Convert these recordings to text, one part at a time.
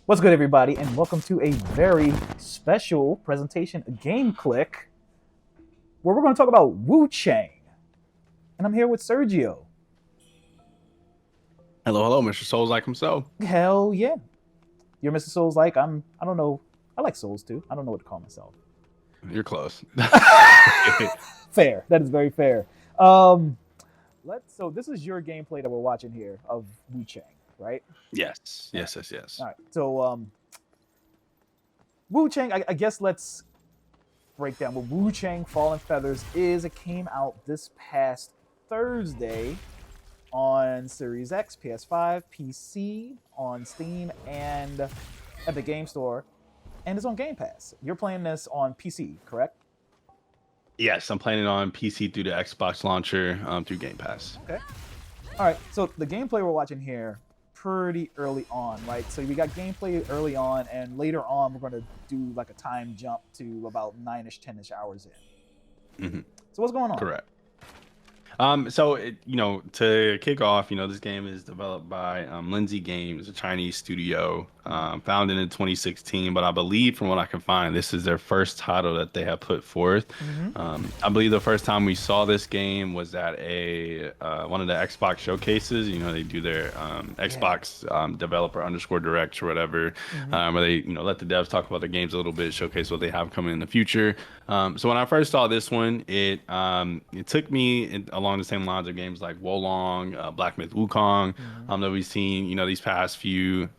What's good, everybody, and welcome to a very special presentation of Game Clique, where we're going to talk about Wuchang. And I'm here with Sergio. Hello, hello, Mr. Souls like himself. Hell yeah. You're Mr. Souls like, I don't know. I like Souls too. I don't know what to call myself. You're close. Fair. That is very fair. Um, so this is your gameplay that we're watching here of Wuchang, right? Yes, All right. yes, yes, yes. All right. So Wuchang, I guess let's break down what Wuchang Fallen Feathers is. It came out this past Thursday on Series X, PS5, PC, on Steam, and at the Game Store, and it's on Game Pass. You're playing this on PC, correct? Yes, I'm playing it on PC through the Xbox launcher through Game Pass. Okay. All right. So the gameplay we're watching here, pretty early on, right? So we got gameplay early on, and later on we're going to do like a time jump to about 9ish, 10ish hours in. Hmm. So what's going on? Correct. To kick off, this game is developed by Lindsay Games, a Chinese studio, founded in 2016. But I believe, from what I can find, this is their first title that they have put forth. Mm-hmm. I believe the first time we saw this game was at a one of the Xbox showcases. They do their Yeah. Xbox developer underscore direct or whatever, Mm-hmm. where they let the devs talk about their games a little bit, showcase what they have coming in the future. So when I first saw this one, it took me along the same lines of games like Wolong, Black Myth Wukong, Mm-hmm. that we've seen, these past few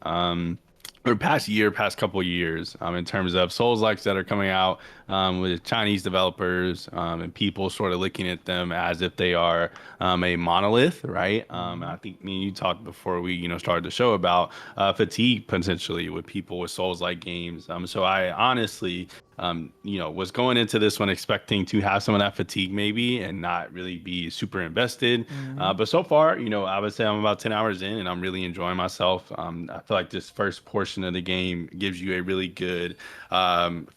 or past year, past couple of years, in terms of Souls likes that are coming out with Chinese developers and people sort of looking at them as if they are a monolith, right? And Mm-hmm. I think me and you talked before we, started the show about fatigue potentially with people with Souls like games. So I honestly, was going into this one expecting to have some of that fatigue maybe and not really be super invested. Mm-hmm. But so far, I would say I'm about 10 hours in and I'm really enjoying myself. I feel like this first portion of the game gives you a really good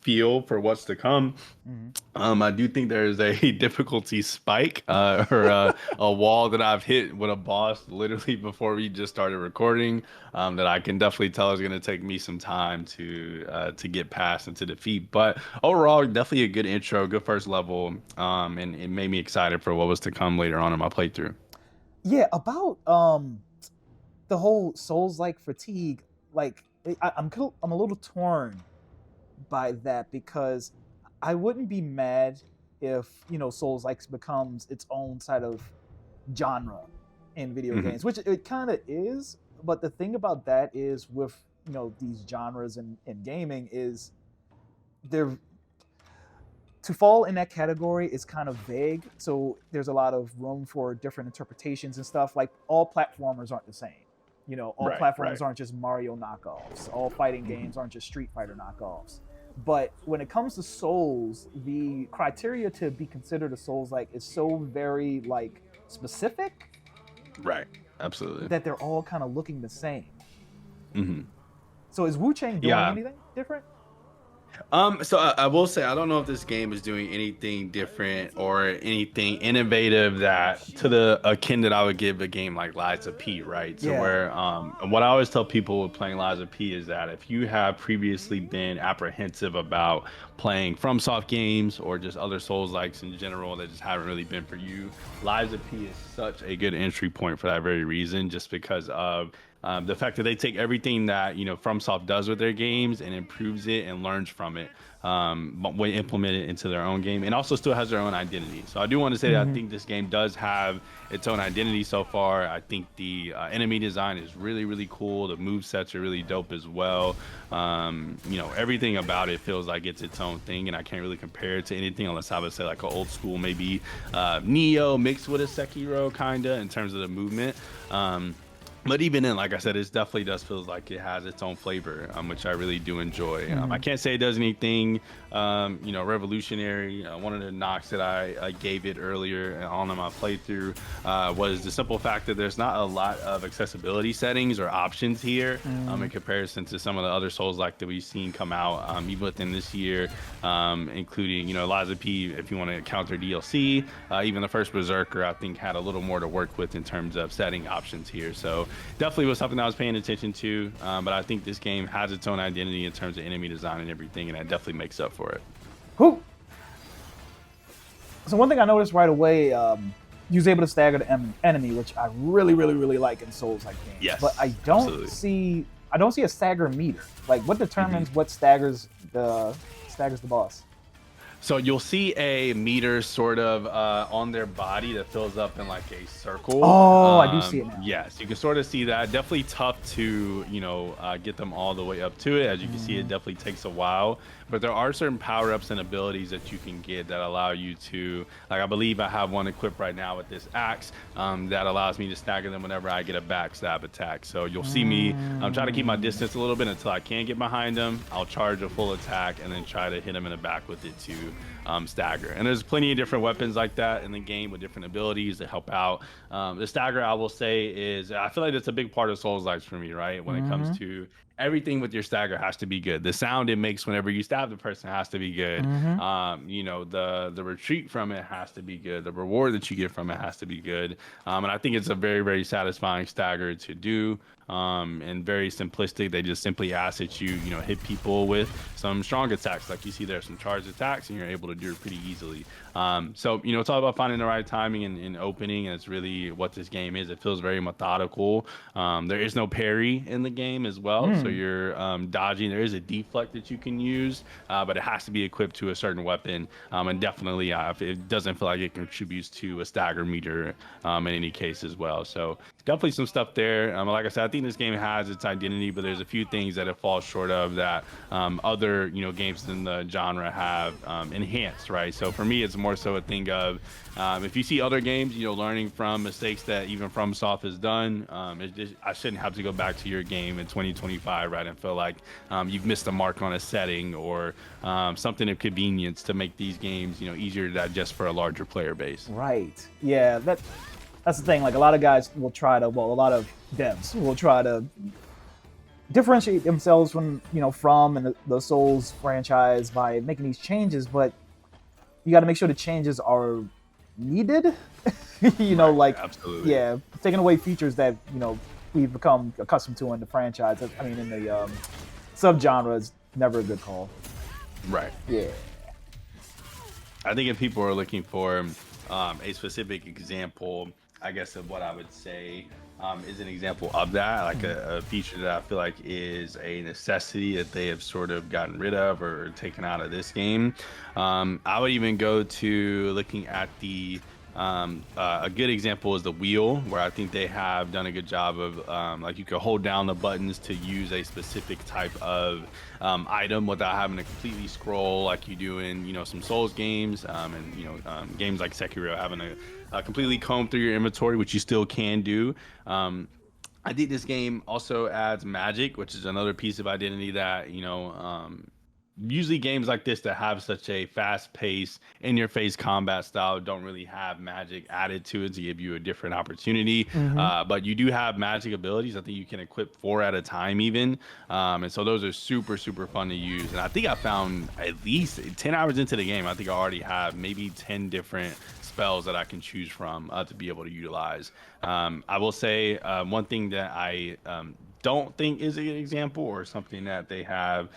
feel for what's to come. Mm-hmm. I do think there's a difficulty spike or a wall that I've hit with a boss literally before we just started recording that I can definitely tell is going to take me some time to get past and to defeat. But overall, definitely a good intro, good first level, and it made me excited for what was to come later on in my playthrough. Yeah, about the whole Souls like fatigue, like I'm a little torn by that because I wouldn't be mad if Souls like becomes its own side of genre in video Hmm. games, which it kind of is. But the thing about that is with these genres in gaming is they're to fall in that category is kind of vague. So there's a lot of room for different interpretations and stuff. Like all platformers aren't the same. All Right, platformers right. aren't just Mario knockoffs. All fighting games aren't just Street Fighter knockoffs. But when it comes to Souls, the criteria to be considered a Souls like is so very like specific Right. Absolutely. that they're all kind of looking the same. Hmm. So is Wu Chang doing Yeah. anything different? So I will say I don't know if this game is doing anything different or anything innovative that to the akin that I would give a game like Lies of P, right? So Yeah. where what I always tell people with playing Lies of P is that if you have previously been apprehensive about playing FromSoft games or just other Souls likes in general that just haven't really been for you, Lies of P is such a good entry point for that very reason, just because of the fact that they take everything that FromSoft does with their games and improves it and learns from it, but when implement it into their own game, and also still has their own identity. So I do want to say that I Mm-hmm. think this game does have its own identity so far. I think the enemy design is really really cool. The move sets are really dope as well. Everything about it feels like it's its own thing, and I can't really compare it to anything unless I would say like an old school maybe Neo mixed with a Sekiro kinda in terms of the movement. But even then, like I said, it definitely does feel like it has its own flavor, which I really do enjoy. I Mm-hmm. can't say it does anything, revolutionary. One of the knocks that I gave it earlier on in my playthrough was the simple fact that there's not a lot of accessibility settings or options here Mm-hmm. in comparison to some of the other Souls like that we've seen come out even within this year, including Liza P. If you want to counter DLC, even the first Berserker I think had a little more to work with in terms of setting options here. So definitely was something I was paying attention to. But I think this game has its own identity in terms of enemy design and everything, and that definitely makes up for it. Who? So one thing I noticed right away, you was able to stagger the enemy, which I really like in Souls-like games. Yes, but I don't absolutely. see a stagger meter. Like, what determines what staggers the boss? So you'll see a meter sort of on their body that fills up in like a circle. Oh, I do see it now. Yes, you can sort of see that. Definitely tough to, get them all the way up to it. As you can see, it definitely takes a while. But there are certain power-ups and abilities that you can get that allow you to, like, I believe I have one equipped right now with this axe that allows me to stagger them whenever I get a backstab attack. So you'll see me try to keep my distance a little bit until I can get behind them. I'll charge a full attack and then try to hit them in the back with it to stagger. And there's plenty of different weapons like that in the game with different abilities to help out. The stagger, I will say, is I feel like that's a big part of Souls-likes for me, right? When it comes to everything with your stagger has to be good. The sound it makes whenever you stab the person has to be good. The retreat from it has to be good. The reward that you get from it has to be good. And I think it's a very satisfying stagger to do. And very simplistic. They just simply ask that you hit people with some strong attacks, like you see there, some charged attacks, and you're able to do it pretty easily. So it's all about finding the right timing and opening, and it's really what this game is. It feels very methodical. There is no parry in the game as well, so you're dodging. There is a deflect that you can use, but it has to be equipped to a certain weapon, and definitely it doesn't feel like it contributes to a stagger meter in any case as well. So definitely some stuff there. Like I said, I think this game has its identity, but there's a few things that it falls short of that other games in the genre have enhanced, right? So for me, it's more so a thing of if you see other games learning from mistakes that even FromSoft has done, I shouldn't have to go back to your game in 2025, right, and feel like you've missed the mark on a setting or something of convenience to make these games easier to digest for a larger player base. Right. Yeah, that's the thing. Like, a lot of guys will try to, a lot of devs will try to differentiate themselves from the Souls franchise by making these changes, but you got to make sure the changes are needed. Right, absolutely. Yeah, taking away features that we've become accustomed to in the franchise. I mean, in the subgenre is never a good call. Right. Yeah. I think if people are looking for a specific example, I guess, of what I would say is an example of that, like a feature that I feel like is a necessity that they have sort of gotten rid of or taken out of this game. I would even go to looking at the a good example is the wheel, where I think they have done a good job of like you can hold down the buttons to use a specific type of item without having to completely scroll like you do in some Souls games and games like Sekiro, having to completely comb through your inventory, which you still can do. I think this game also adds magic, which is another piece of identity that usually games like this that have such a fast-paced, in-your-face combat style don't really have magic added to it to give you a different opportunity. But you do have magic abilities. I think you can equip 4 at a time even. And so those are super fun to use. And I think I found at least 10 hours into the game, I think I already have maybe 10 different spells that I can choose from to be able to utilize. I will say one thing that I don't think is an example or something that they have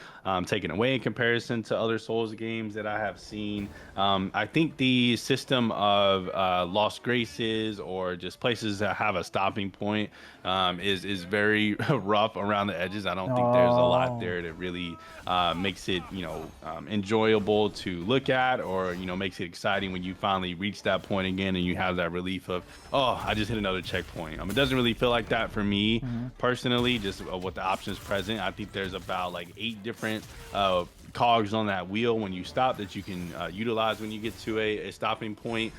taken away in comparison to other Souls games that I have seen. I think the system of lost graces or just places that have a stopping point is very rough around the edges. I don't think there's a lot there that really makes it enjoyable to look at, or makes it exciting when you finally reach that point again and you have that relief of, oh, I just hit another checkpoint. It doesn't really feel like that for me personally, just with the options present. I think there's about like 8 different cogs on that wheel when you stop that you can utilize when you get to a stopping point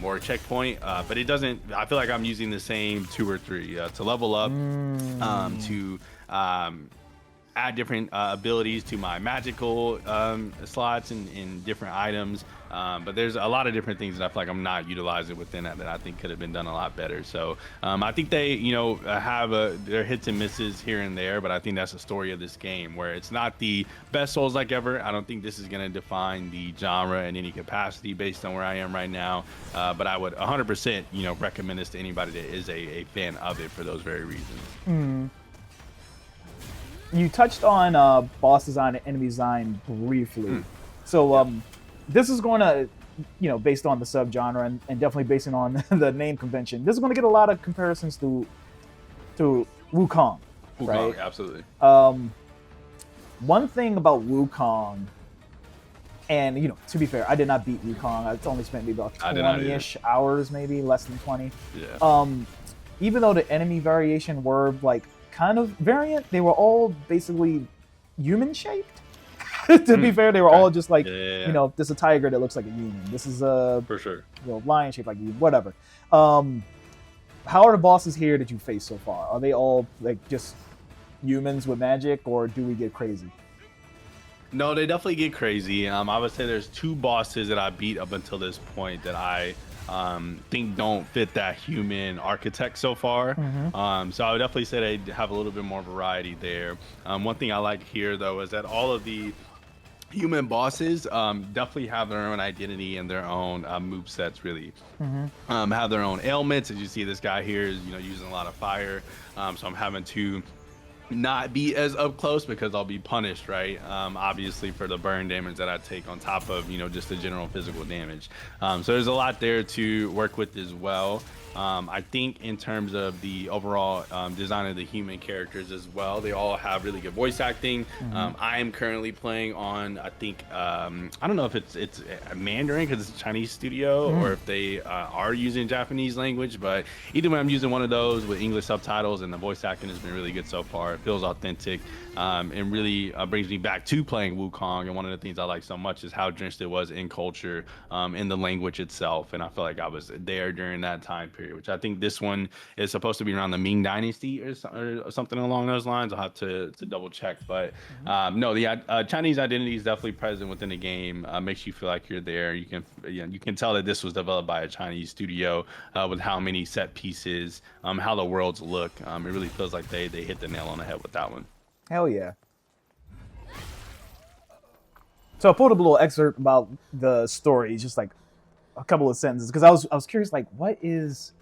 or a checkpoint, but it doesn't, I feel like I'm using the same 2 or 3 to level up, to add different abilities to my magical slots and different items. But there's a lot of different things that I feel like I'm not utilizing within that I think could have been done a lot better. So I think they, have their hits and misses here and there, but I think that's the story of this game, where it's not the best Souls-like ever. I don't think this is going to define the genre in any capacity based on where I am right now. But I would 100%, recommend this to anybody that is a fan of it for those very reasons. You touched on boss design and enemy design briefly. So this is going to, based on the subgenre and definitely based on the name convention, this is going to get a lot of comparisons to Wukong, right? Absolutely. One thing about Wukong, and to be fair, I did not beat Wukong. I only spent maybe about 20-ish hours, maybe less than 20. Yeah. Even though the enemy variation were like kind of variant, they were all basically human shaped. To be fair, they were all just like, this is a tiger that looks like a human. This is a for sure, lion shaped like a human, whatever. How are the bosses here that you face so far? Are they all like just humans with magic, or do we get crazy? No, they definitely get crazy. I would say there's 2 bosses that I beat up until this point that I think don't fit that human architect so far. So I would definitely say they have a little bit more variety there. One thing I like here, though, is that all of the human bosses definitely have their own identity and their own move sets, really. Have their own ailments. As you see, this guy here is using a lot of fire, so I'm having to not be as up close because I'll be punished, right? Obviously for the burn damage that I take on top of just the general physical damage. So there's a lot there to work with as well. I think in terms of the overall design of the human characters as well, they all have really good voice acting. I am currently playing on, I think, I don't know if it's a Mandarin because it's a Chinese studio, or if they are using Japanese language, but either way, I'm using one of those with English subtitles, and the voice acting has been really good so far. It feels authentic, and really brings me back to playing Wukong. And one of the things I like so much is how drenched it was in culture, in the language itself, and I feel like I was there during that time period, which I think this one is supposed to be around the Ming Dynasty or something along those lines. I'll have to double check, but no, the Chinese identity is definitely present within the game. Makes you feel like you're there. You can tell that this was developed by a Chinese studio with how many set pieces, how the worlds look. It really feels like they hit the nail on the head with that one. Hell yeah. So I pulled up a little excerpt about the story, just like a couple of sentences, because I was curious, like, what is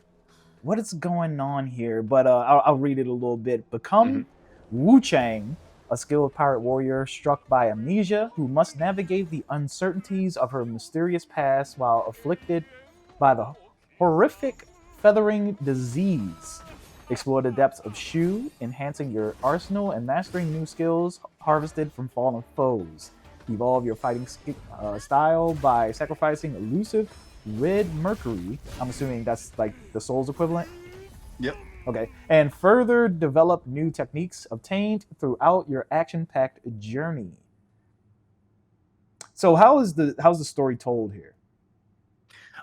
going on here? But I'll read it a little bit. Become Wuchang, a skilled pirate warrior struck by amnesia who must navigate the uncertainties of her mysterious past while afflicted by the horrific feathering disease. Explore the depths of Shu, enhancing your arsenal and mastering new skills harvested from fallen foes. Evolve your fighting style by sacrificing elusive red mercury. I'm assuming that's like the soul's equivalent. Yep. Okay. And further develop new techniques obtained throughout your action-packed journey. So how's the story told here?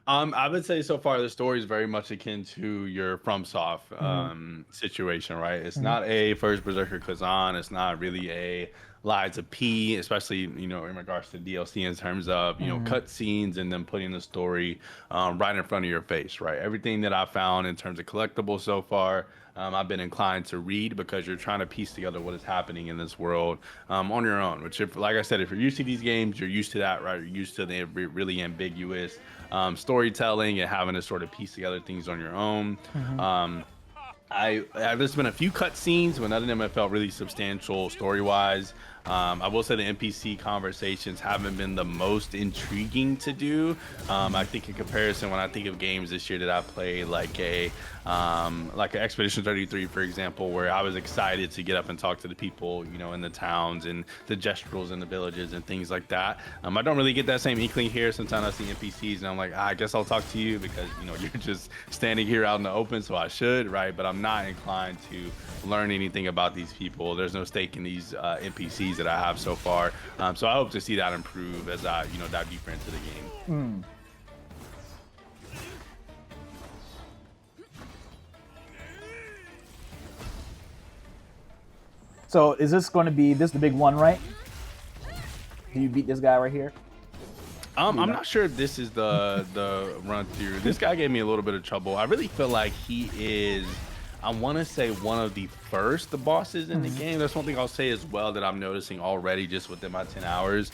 I would say so far the story is very much akin to your FromSoft situation, right? It's not a First Berserker Kazan. It's not really a Lies of P, especially in regards to DLC in terms of cut scenes and then putting the story right in front of your face, right? Everything that I found in terms of collectibles so far, I've been inclined to read because you're trying to piece together what is happening in this world on your own. Which, like I said, if you're used to these games, you're used to that, right? You're used to the really ambiguous storytelling and having to sort of piece together things on your own. There's been a few cut scenes, but none of them have felt really substantial story-wise. I will say the NPC conversations haven't been the most intriguing to do. I think in comparison, when I think of games this year that I played, like an Expedition 33, for example, where I was excited to get up and talk to the people, in the towns and the gestrels in the villages and things like that. I don't really get that same inkling here. Sometimes I see NPCs and I'm like, I guess I'll talk to you because, you're just standing here out in the open, so I should, right? But I'm not inclined to learn anything about these people. There's no stake in these NPCs that I have so far. So I hope to see that improve as I, dive deeper into the game. So is this going to be this the big one, right? Do you beat this guy right here? I'm not sure if this is the run through. This guy gave me a little bit of trouble. I really feel like he is, I want to say, one of the first bosses in the game. That's one thing I'll say as well that I'm noticing already just within my 10 hours.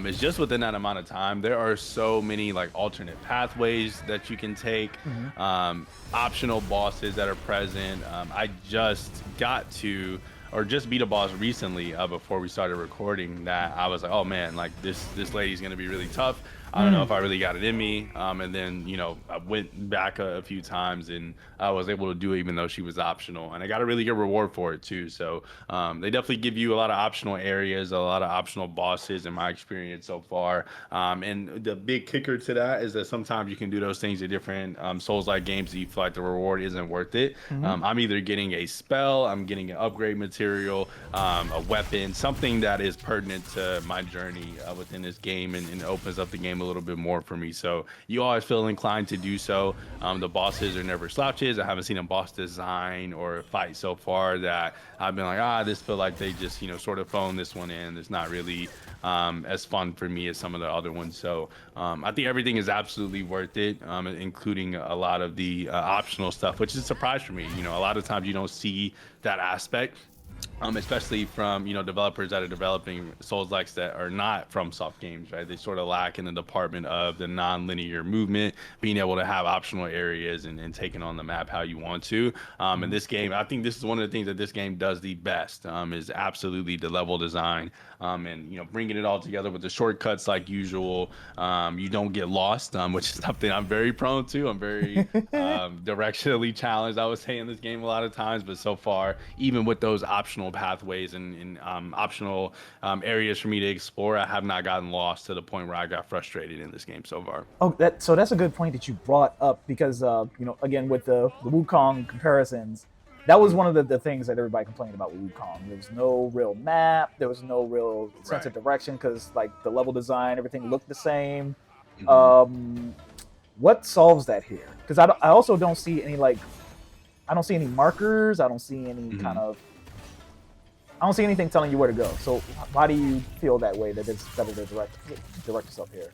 Is just within that amount of time, there are so many like alternate pathways that you can take, optional bosses that are present. I just got to or just beat a boss recently before we started recording that I was like, oh man, like this lady's gonna be really tough. I don't know if I really got it in me. And then, you know, I went back a few times and I was able to do it even though she was optional. And I got a really good reward for it too. So they definitely give you a lot of optional areas, a lot of optional bosses in my experience so far. And the big kicker to that is that sometimes you can do those things in different Souls-like games that you feel like the reward isn't worth it. I'm either getting a spell, I'm getting an upgrade material, a weapon, something that is pertinent to my journey within this game and opens up the game a little bit more for me. So you always feel inclined to do so. The bosses are never slouches. I haven't seen a boss design or a fight so far that I've been like, this feel like they just, you know, sort of phoned this one in. It's not really as fun for me as some of the other ones. So I think everything is absolutely worth it, including a lot of the optional stuff, which is a surprise for me. You know, a lot of times you don't see that aspect. Especially from, you know, developers that are developing Souls-likes that are not from soft games, right? They sort of lack in the department of the non-linear movement, being able to have optional areas and taking on the map how you want to. In this game, I think this is one of the things that this game does the best, is absolutely the level design, and, you know, bringing it all together with the shortcuts like usual. You don't get lost, which is something I'm very prone to. I'm very directionally challenged, I would say, in this game a lot of times, but so far, even with those optional pathways and optional areas for me to explore, I have not gotten lost to the point where I got frustrated in this game so far. Oh, so that's a good point that you brought up because you know, again, with the Wukong comparisons, that was one of the things that everybody complained about with Wukong. There was no real map, there was no real sense of direction because like the level design, everything looked the same. What solves that here? Because I also don't see any like, I don't see any markers, I don't see any kind of, I don't see anything telling you where to go. So why do you feel that way, that it's better to direct yourself here?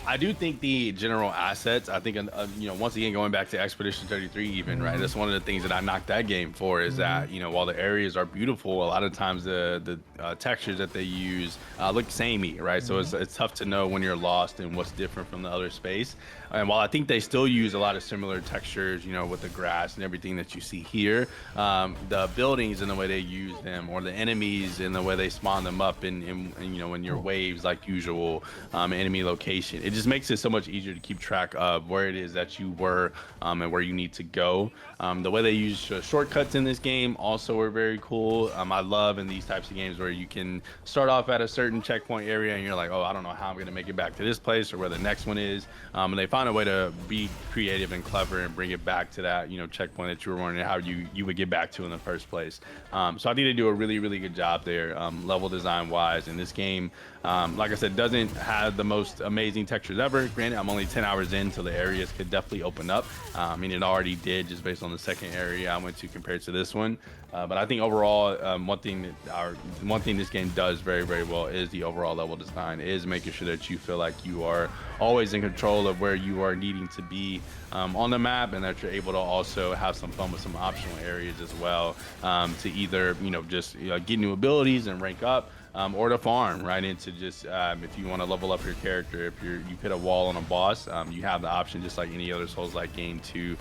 I do think the general assets, I think, you know, once again, going back to Expedition 33 even, right? That's one of the things that I knocked that game for is that, you know, while the areas are beautiful, a lot of times the textures that they use look samey, right? So it's tough to know when you're lost and what's different from the other space. And while I think they still use a lot of similar textures, you know, with the grass and everything that you see here, the buildings and the way they use them, or the enemies and the way they spawn them up in you know, in your waves like usual, enemy location, it just makes it so much easier to keep track of where it is that you were and where you need to go. The way they use shortcuts in this game also are very cool. I love in these types of games where you can start off at a certain checkpoint area and you're like, oh, I don't know how I'm going to make it back to this place or where the next one is. And they find a way to be creative and clever and bring it back to that, you know, checkpoint that you were wondering how you would get back to in the first place. So I think they do a really, really good job there, level design wise. And this game, like I said, doesn't have the most amazing textures ever. Granted, I'm only 10 hours in, so the areas could definitely open up. I mean, it already did just based on the second area I went to compared to this one. But I think overall, one thing this game does very, very well is the overall level design, is making sure that you feel like you are always in control of where you are needing to be on the map, and that you're able to also have some fun with some optional areas as well, to either, you know, just get new abilities and rank up, or to farm right into just if you want to level up your character. If you hit a wall on a boss, you have the option, just like any other Souls-like game, to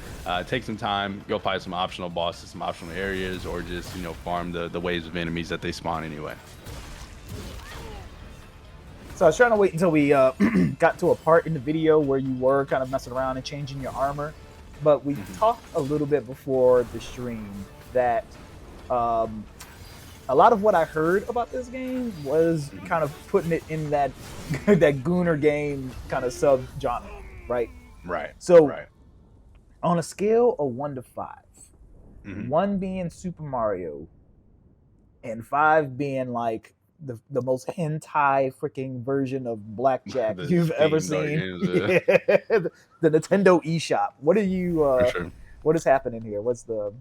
take some time, go find some optional bosses, some optional areas, or just, you know, farm the waves of enemies that they spawn anyway. So I was trying to wait until we got to a part in the video where you were kind of messing around and changing your armor, but we talked a little bit before the stream that a lot of what I heard about this game was kind of putting it in that that gooner game kind of sub genre, right? Right. So on a scale of 1 to 5, 1 being Super Mario and 5 being like the most hentai freaking version of blackjack you've ever seen, the Nintendo eShop. What are you? What is happening here? What's the?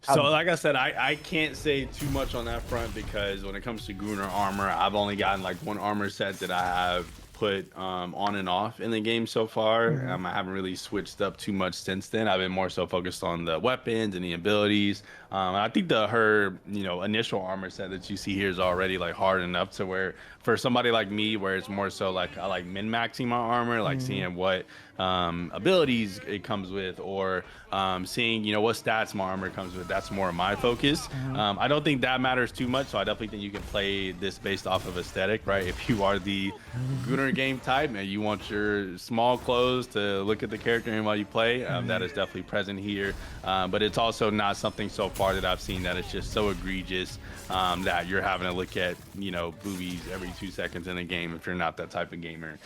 So like I said, I can't say too much on that front because when it comes to Gooner armor, I've only gotten like one armor set that I have put on and off in the game so far. I haven't really switched up too much since then. I've been more so focused on the weapons and the abilities. I think her initial armor set that you see here is already like hard enough to where for somebody like me, where it's more so like I like min-maxing my armor, like seeing what abilities it comes with, or seeing what stats my armor comes with. That's more of my focus. I don't think that matters too much, so I definitely think you can play this based off of aesthetic, right? If you are the gooner game type and you want your small clothes to look at the character and while you play, that is definitely present here. But it's also not something so far that I've seen that it's just so egregious that you're having to look at boobies every 2 seconds in a game if you're not that type of gamer.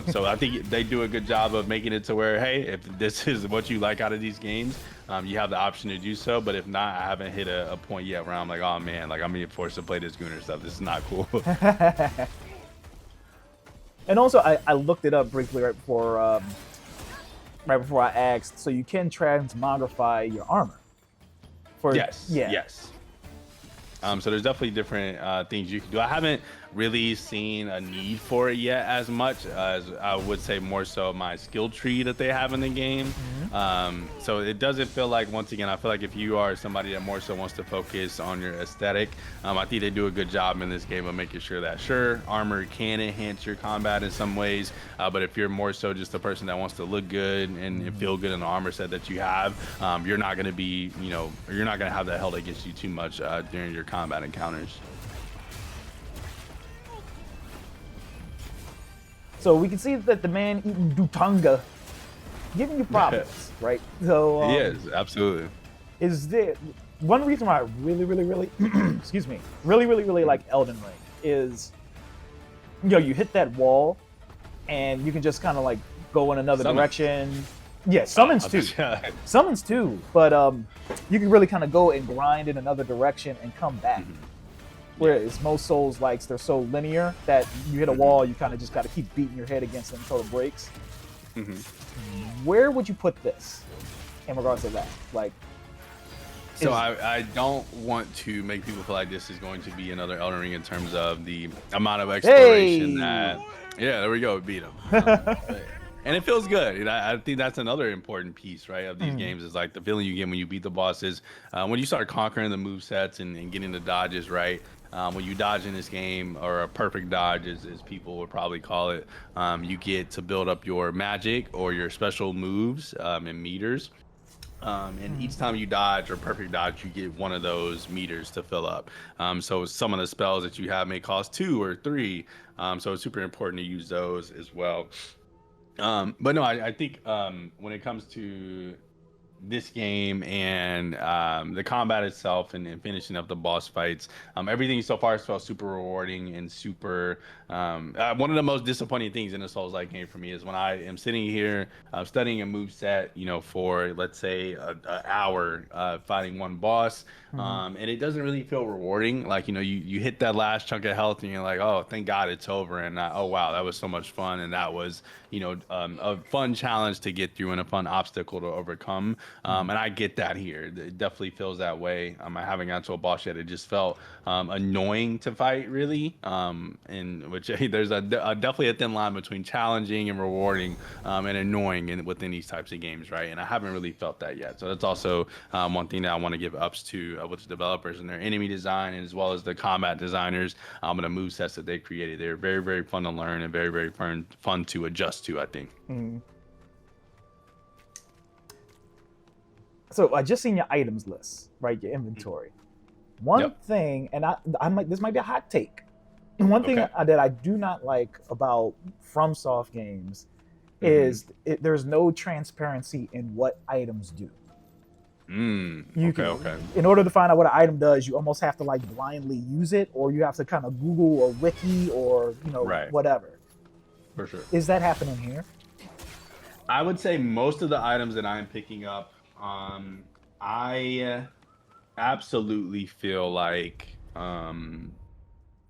So I think they do a good job of making it to where, hey, if this is what you like out of these games, you have the option to do so. But if not, I haven't hit a point yet where I'm like, oh man, like I'm being forced to play this gooner stuff. This is not cool. And also, I looked it up briefly right before I asked. So you can transmogrify your armor. Yes. So there's definitely different things you can do. I haven't really seen a need for it yet as much as I would say more so my skill tree that they have in the game. So it doesn't feel like, once again, I feel like if you are somebody that more so wants to focus on your aesthetic, I think they do a good job in this game of making sure that sure, armor can enhance your combat in some ways, but if you're more so just a person that wants to look good and feel good in the armor set that you have, you're not going to be, you're not going to have that held against you too much during your combat encounters. So we can see that the man eating Dutanga giving you problems, right? So yes, absolutely. Is there one reason why I really excuse me, really like Elden Ring is you hit that wall and you can just kind of like go in another direction. Yeah, summons too. Summons too, but you can really kind of go and grind in another direction and come back. Whereas most Souls likes, they're so linear that you hit a wall, you kind of just got to keep beating your head against it until it breaks. Where would you put this in regards to that? Like, so I don't want to make people feel like this is going to be another Elden Ring in terms of the amount of exploration that. Yeah, there we go, beat him. And it feels good. And I think that's another important piece, right, of these games is like the feeling you get when you beat the bosses. When you start conquering the movesets and getting the dodges right. When you dodge in this game, or a perfect dodge as people would probably call it, you get to build up your magic or your special moves in meters. And each time you dodge or perfect dodge, you get one of those meters to fill up. So some of the spells that you have may cost 2 or 3. So it's super important to use those as well. But no, I think when it comes to this game and the combat itself and finishing up the boss fights, everything so far has felt super rewarding and super one of the most disappointing things in a Souls-like game for me is when I am sitting here studying a move set, for let's say an hour fighting one boss, and it doesn't really feel rewarding. Like you hit that last chunk of health and you're like, oh, thank God it's over, and oh wow, that was so much fun, and that was a fun challenge to get through and a fun obstacle to overcome. And I get that here. It definitely feels that way. I haven't gotten to a boss yet. It just felt annoying to fight, really. And which there's definitely a thin line between challenging and rewarding and annoying within these types of games, right? And I haven't really felt that yet. So that's also one thing that I want to give ups to with the developers and their enemy design, and as well as the combat designers and the move sets that they created. They're very, very fun to learn and very, very fun to adjust to, I think. So I just seen your items list, right? Your inventory. One thing, and this might be a hot take. One thing that I do not like about FromSoft games is there's no transparency in what items do. In order to find out what an item does, you almost have to like blindly use it, or you have to kind of Google or wiki or whatever. For sure. Is that happening here? I would say most of the items that I'm picking up, I absolutely feel like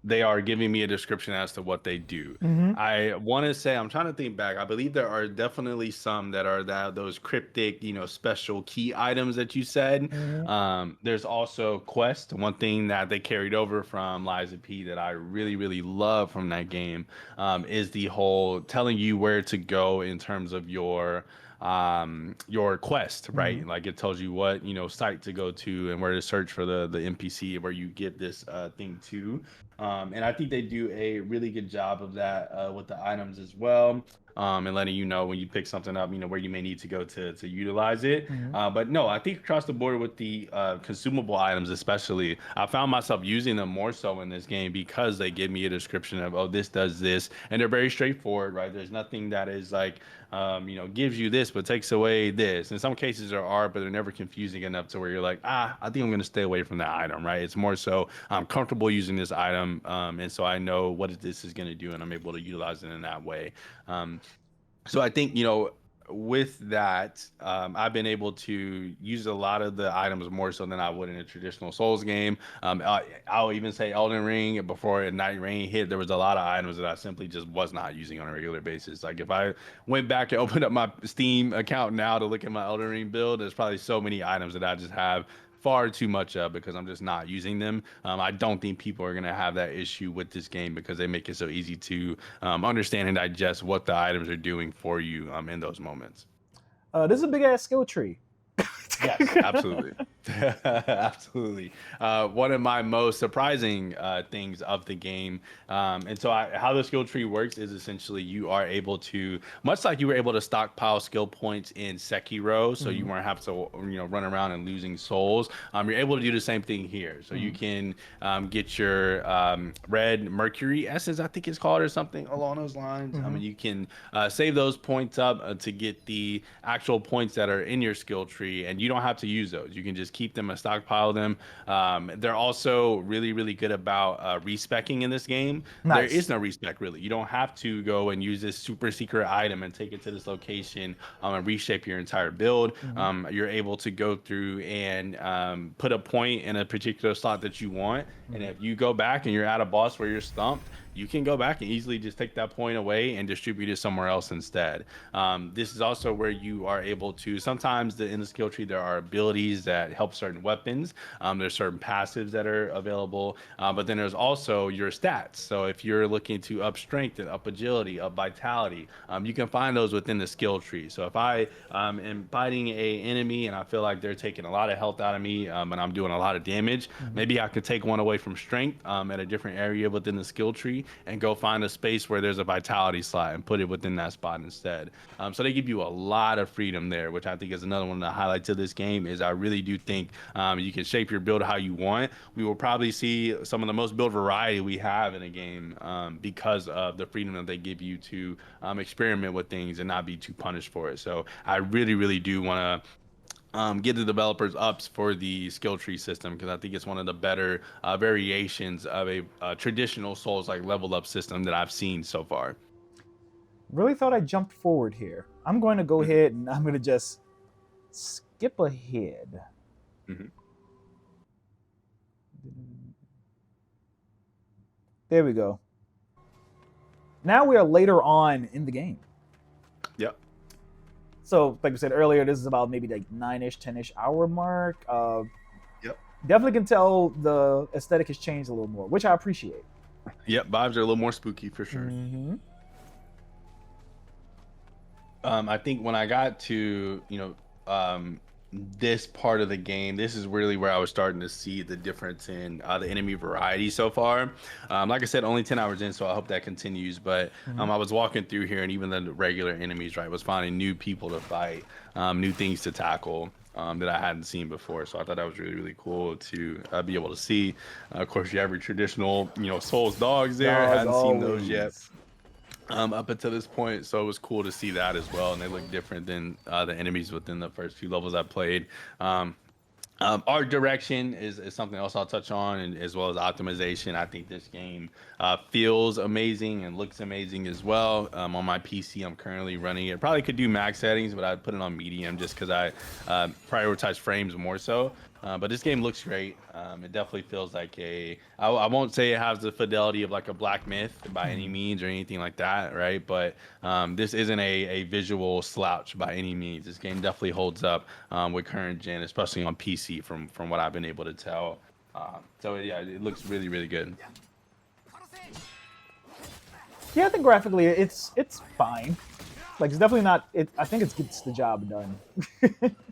they are giving me a description as to what they do. Mm-hmm. I want to say, I'm trying to think back. I believe there are definitely some that are those cryptic, special key items that you said. Mm-hmm. There's also quest. One thing that they carried over from Lies of P that I really, really love from that game is the whole telling you where to go in terms of your quest, Mm-hmm. right? Like it tells you what site to go to and where to search for the NPC where you get this thing too. And I think they do a really good job of that with the items as well. And letting you know when you pick something up, where you may need to go to utilize it. Mm-hmm. But no, I think across the board with the consumable items, especially, I found myself using them more so in this game because they give me a description of, oh, this does this, and they're very straightforward, right? There's nothing that is like, gives you this but takes away this. In some cases there are, but they're never confusing enough to where you're like, I think I'm going to stay away from that item, right? It's more so I'm comfortable using this item, and so I know what this is going to do, and I'm able to utilize it in that way. So I think, with that, I've been able to use a lot of the items more so than I would in a traditional Souls game. I'll even say Elden Ring, before Night Rain hit, there was a lot of items that I simply just was not using on a regular basis. Like if I went back and opened up my Steam account now to look at my Elden Ring build, there's probably so many items that I just have far too much of because I'm just not using them. I don't think people are going to have that issue with this game because they make it so easy to understand and digest what the items are doing for you in those moments. This is a big ass skill tree. Yes, absolutely. Absolutely. One of my most surprising things of the game. How the skill tree works is essentially you are able to, much like you were able to stockpile skill points in Sekiro, so you Mm-hmm. weren't have to, run around and losing souls. You're able to do the same thing here. So you Mm-hmm. can get your red mercury essence, I think it's called, or something along those lines. Mm-hmm. You can save those points up to get the actual points that are in your skill tree, and you don't have to use those. You can just keep them and stockpile them. They're also really, really good about respecking in this game. There is Nice. no respec really. You don't have to go and use this super secret item and take it to this location and reshape your entire build. Mm-hmm. You're able to go through and put a point in a particular slot that you want. And Mm-hmm. if you go back and you're at a boss where you're stumped, you can go back and easily just take that point away and distribute it somewhere else instead. This is also where you are able to, sometimes in the skill tree, there are abilities that help certain weapons. There's certain passives that are available, but then there's also your stats. So if you're looking to up strength and up agility, up vitality, you can find those within the skill tree. So if I am fighting a enemy and I feel like they're taking a lot of health out of me and I'm doing a lot of damage, Mm-hmm. maybe I could take one away from strength at a different area within the skill tree and go find a space where there's a vitality slot and put it within that spot instead. So they give you a lot of freedom there, which I think is another one of the highlights of this game. Is I really do think you can shape your build how you want. We will probably see some of the most build variety we have in a game because of the freedom that they give you to experiment with things and not be too punished for it. So I really, really do want to get the developers ups for the skill tree system because I think it's one of the better variations of a traditional Souls like level up system that I've seen so far. Really thought I jumped forward here. I'm going to go ahead and I'm going to just skip ahead. Mm-hmm. There we go. Now we are later on in the game. Yep. So, like we said earlier, this is about maybe like 9-ish, 10-ish hour mark. Yep. Definitely can tell the aesthetic has changed a little more, which I appreciate. Yep. Vibes are a little more spooky for sure. Mm-hmm. I think when I got to, this part of the game, this is really where I was starting to see the difference in the enemy variety so far. Like I said, only 10 hours in, so I hope that continues. But Mm-hmm. I was walking through here, and even the regular enemies, right, was finding new people to fight, new things to tackle. That I hadn't seen before, so I thought that was really, really cool to be able to see. Of course, you have your traditional, Souls dogs there. Dog Hadn't seen those yet. always. Up until this point, so it was cool to see that as well, and they look different than the enemies within the first few levels I played. Art direction is something else I'll touch on, and as well as optimization. I think this game feels amazing and looks amazing as well. On my PC, I'm currently running it. Probably could do max settings, but I put it on medium just because I prioritize frames more so. But this game looks great. It definitely feels like I won't say it has the fidelity of like a Black Myth by any means or anything like that, right? But this isn't a visual slouch by any means. This game definitely holds up with current gen, especially on PC from what I've been able to tell. So yeah, it looks really, really good. Yeah, I think graphically it's fine. Like it's definitely not. I think it gets the job done.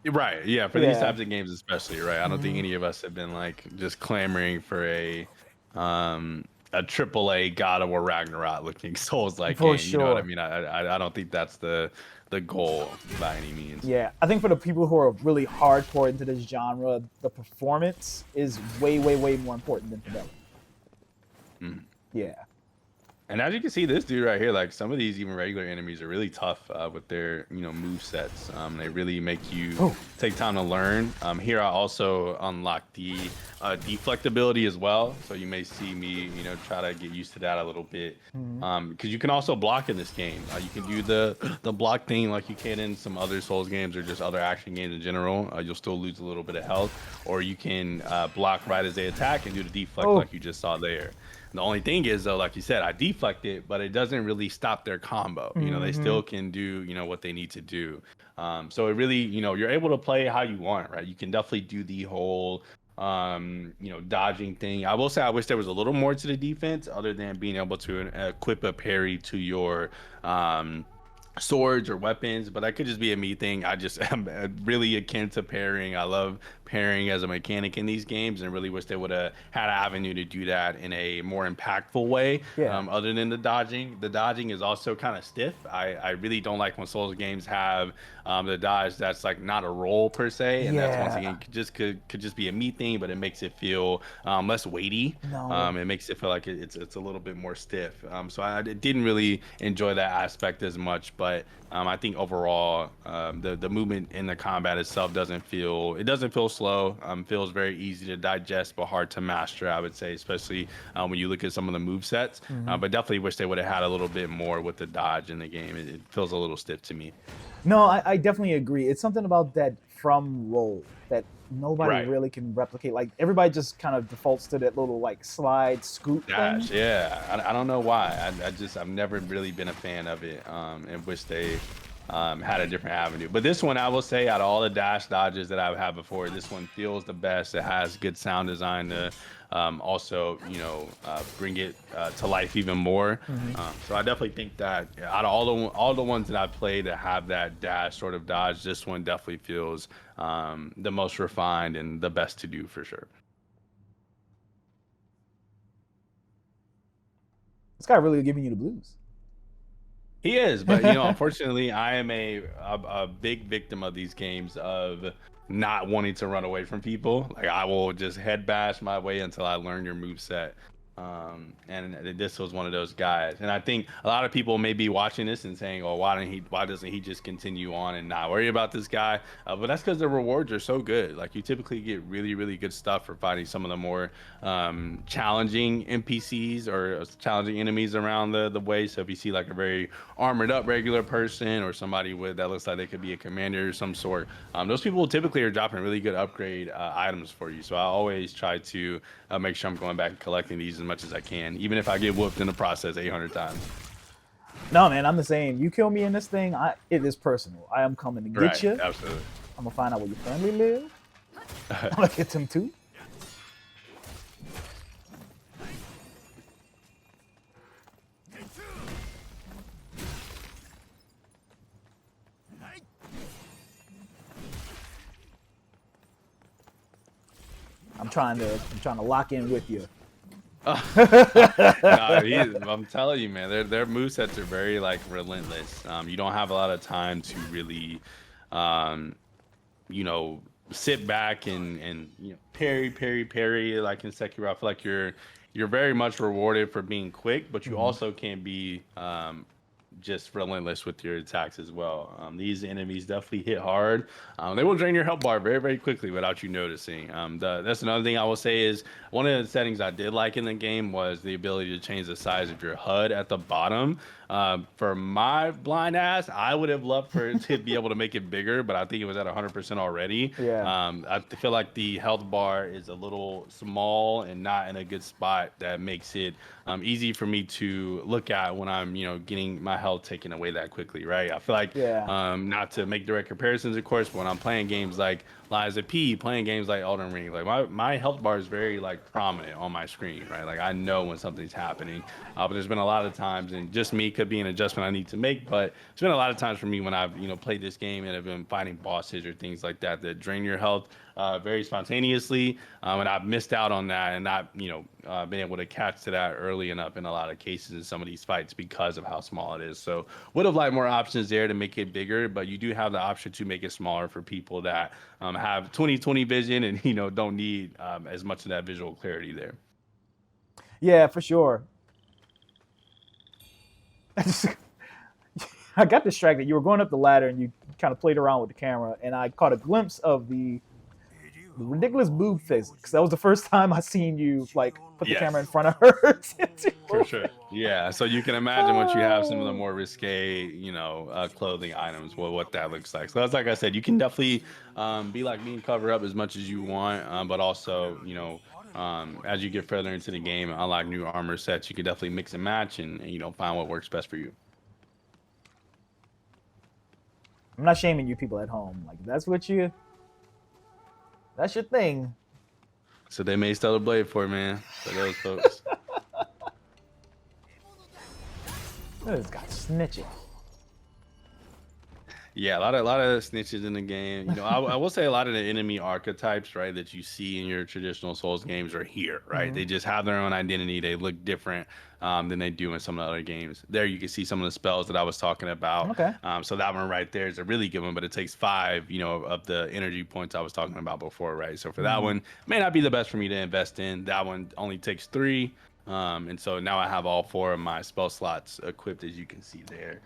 Right. Yeah. For these Yeah. types of games, especially, right? I don't think any of us have been like just clamoring for a AAA God of War Ragnarok looking Souls like For game. You know what I sure. mean? I don't think that's the goal by any means. Yeah, I think for the people who are really hardcore into this genre, the performance is way, way, way more important than fidelity. Yeah. And as you can see, this dude right here, like some of these even regular enemies are really tough with their move sets. They really make you take time to learn. Here I also unlocked the deflectability as well, so you may see me try to get used to that a little bit. Because you can also block in this game. You can do the block thing like you can in some other Souls games or just other action games in general. You'll still lose a little bit of health, or you can block right as they attack and do the deflect like you just saw there. The only thing is though, like you said, I deflect it, but it doesn't really stop their combo. They still can do, what they need to do. So it really, you're able to play how you want, right? You can definitely do the whole, dodging thing. I will say, I wish there was a little more to the defense other than being able to equip a parry to your, swords or weapons, but that could just be a me thing. I just am really akin to parrying. I love parrying as a mechanic in these games, and really wish they would have had an avenue to do that in a more impactful way. Other than the dodging is also kind of stiff. I really don't like when Souls games have the dodge that's like not a roll per se, and that's once again could just be a me thing, but it makes it feel less weighty. It makes it feel like it's a little bit more stiff. So I didn't really enjoy that aspect as much, but I think overall the movement in the combat itself doesn't feel slow. Feels very easy to digest but hard to master, I would say, especially when you look at some of the move sets. But definitely wish they would have had a little bit more with the dodge in the game. It feels a little stiff to me. No, I definitely agree. It's something about that from roll that nobody really can replicate. Like everybody just kind of defaults to that little like slide scoop Dash, thing. yeah. I don't know why. I've never really been a fan of it, and wish they had a different avenue. But this one, I will say, out of all the dash dodges that I've had before, this one feels the best. It has good sound design to also, bring it to life even more. So I definitely think that out of all the ones that I've played that have that dash sort of dodge, this one definitely feels the most refined and the best to do for sure. This guy really giving you the blues. He is, but unfortunately, I am a big victim of these games of not wanting to run away from people. Like I will just head bash my way until I learn your move set. And this was one of those guys. And I think a lot of people may be watching this and saying, "Oh, why doesn't he just continue on and not worry about this guy?" But that's because the rewards are so good. Like you typically get really, really good stuff for fighting some of the more challenging NPCs or challenging enemies around the way. So if you see like a very armored up regular person or somebody that looks like they could be a commander of some sort, those people typically are dropping really good upgrade items for you. So I always try to make sure I'm going back and collecting these as much as I can, even if I get whooped in the process 800 times. No, man, I'm the same. You kill me in this thing, it is personal. I am coming to get you. Absolutely. I'm gonna find out where your family live. I'm gonna get them too. I'm trying to lock in with you. No, I'm telling you, man, their movesets are very like relentless. You don't have a lot of time to really, sit back and parry like in Sekiro. I feel like you're very much rewarded for being quick, but you also can be just relentless with your attacks as well. These enemies definitely hit hard. They will drain your health bar very, very quickly without you noticing. That's another thing I will say is one of the settings I did like in the game was the ability to change the size of your HUD at the bottom. For my blind ass, I would have loved for it to be able to make it bigger, but I think it was at 100% already. Yeah. I feel like the health bar is a little small and not in a good spot that makes it easy for me to look at when I'm, getting my health taken away that quickly, right? I feel like, Yeah. not to make direct comparisons, of course, but when I'm playing games like Lies of P, playing games like Elden Ring, like my health bar is very like prominent on my screen, right? Like I know when something's happening. But there's been a lot of times, and just me could be an adjustment I need to make, but it's been a lot of times for me when I've played this game and have been fighting bosses or things like that that drain your health very spontaneously, and I've missed out on that and not been able to catch to that early enough in a lot of cases in some of these fights because of how small it is. So would have liked more options there to make it bigger, but you do have the option to make it smaller for people that have 20/20 vision and don't need as much of that visual clarity there. Yeah, for sure. I got distracted. You were going up the ladder and you kind of played around with the camera, and I caught a glimpse of the ridiculous boob physics. That was the first time I seen you like put the camera in front of her. For sure. Yeah. So you can imagine once you have some of the more risque, clothing items, what that looks like. So that's like I said, you can definitely be like me and cover up as much as you want, but also, as you get further into the game and unlock new armor sets, you can definitely mix and match and find what works best for you. I'm not shaming you people at home. Like that's your thing. So they made Stellar Blade for, man, for those folks. This guy snitching. Yeah, a lot of snitches in the game. I will say a lot of the enemy archetypes, right, that you see in your traditional Souls games are here, right? Mm-hmm. They just have their own identity. They look different than they do in some of the other games. There you can see some of the spells that I was talking about. Okay. So that one right there is a really good one, but it takes 5, of the energy points I was talking about before, right? So for that one, may not be the best for me to invest in. That one only takes 3. And so now I have all 4 of my spell slots equipped, as you can see there.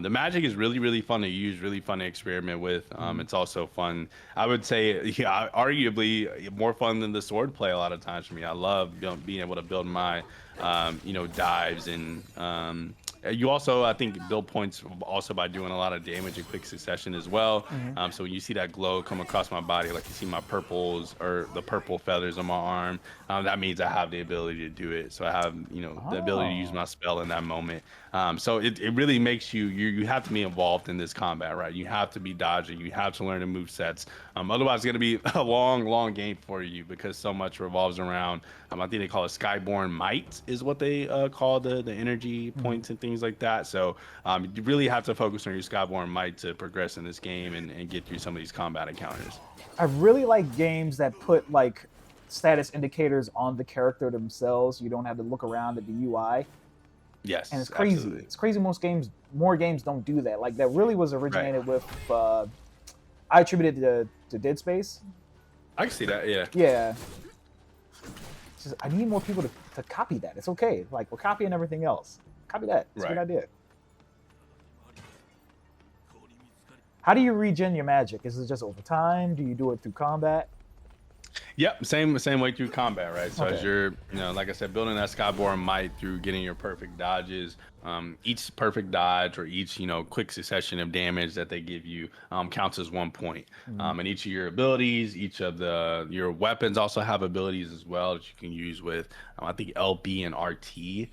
The magic is really, really fun to use, really fun to experiment with. It's also fun. I would say, arguably more fun than the sword play a lot of times for me. I love being able to build my, dives and you also, I think, build points also by doing a lot of damage in quick succession as well. So when you see that glow come across my body, like you see my purples or the purple feathers on my arm, that means I have the ability to do it. So I have, the ability to use my spell in that moment. So it really makes you have to be involved in this combat, right? You have to be dodging. You have to learn to move sets. Otherwise, it's going to be a long, long game for you because so much revolves around, I think they call it Skyborn Might is what they call the energy points and things like that. So you really have to focus on your Skyborn Might to progress in this game and get through some of these combat encounters. I really like games that put like status indicators on the character themselves. You don't have to look around at the UI. Yes, and it's crazy. Absolutely. It's crazy. More games don't do that. Like that really was originated with. I attributed it to Dead Space. I can see that. Yeah. Yeah. It's just, I need more people to copy that. It's okay. Like we're copying everything else. Copy that. It's a good idea. How do you regen your magic? Is it just over time? Do you do it through combat? Yep, same way through combat, right? So as you're, like I said, building that Skyborn Might through getting your perfect dodges, each perfect dodge or each, quick succession of damage that they give you counts as 1 point. And each of your abilities, each of your weapons also have abilities as well that you can use with, I think LB and RT.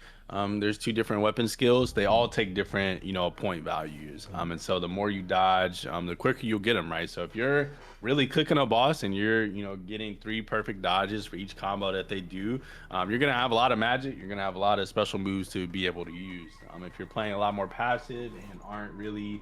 There's 2 different weapon skills. They all take different, point values. And so the more you dodge, the quicker you'll get them, right? So if you're really cooking a boss and you're, getting 3 perfect dodges for each combo that they do, you're going to have a lot of magic. You're going to have a lot of special moves to be able to use. If you're playing a lot more passive and aren't really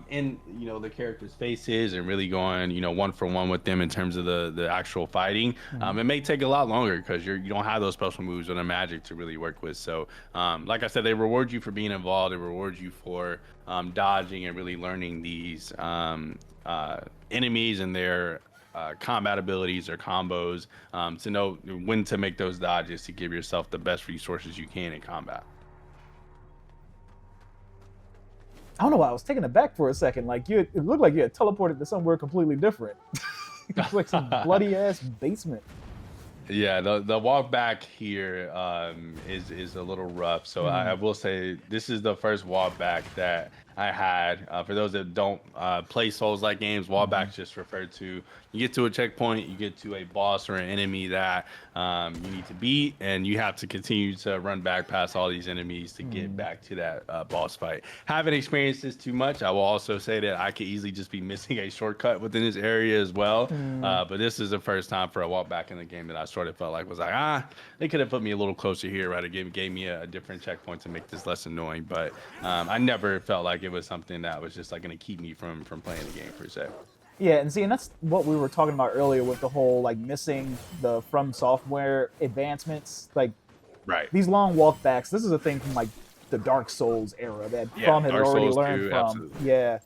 in, the characters' faces and really going, 1-for-1 with them in terms of the actual fighting, it may take a lot longer because you don't have those special moves or the magic to really work with. So, like I said, they reward you for being involved. They reward you for dodging and really learning these enemies and their combat abilities or combos to know when to make those dodges to give yourself the best resources you can in combat. I don't know why I was taken aback for a second. Like it looked like you had teleported to somewhere completely different. It's like some bloody ass basement. Yeah, the walk back here is a little rough. So I Mm. will say this is the first walk back that I had. For those that don't play Souls-like games, walk Hmm. backs just refer to you get to a checkpoint, you get to a boss or an enemy that you need to beat, and you have to continue to run back past all these enemies to get Mm. back to that boss fight. Haven't experienced this too much. I will also say that I could easily just be missing a shortcut within this area as well. Mm. But this is the first time for a walk back in the game that I sort of felt like was like, they could have put me a little closer here, right? It gave me a different checkpoint to make this less annoying. But I never felt like it was something that was just like going to keep me from playing the game per se. Yeah, and see, and that's what we were talking about earlier with the whole like missing the From Software advancements. Like Right. these long walkbacks. This is a thing from like the Dark Souls era that Yeah, From had Dark already Souls learned 2, from. absolutely. Yeah.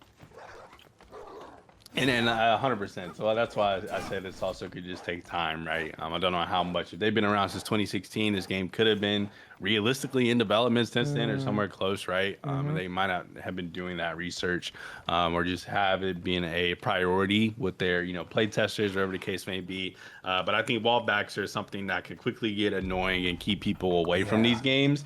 And 100%. So that's why I said this also could just take time, right? I don't know how much. If they've been around since 2016, this game could have been realistically in development since then or Mm. somewhere close, right? And Hmm. they might not have been doing that research or just have it being a priority with their, play testers, whatever the case may be. But I think wallbacks are something that could quickly get annoying and keep people away from Yeah. these games.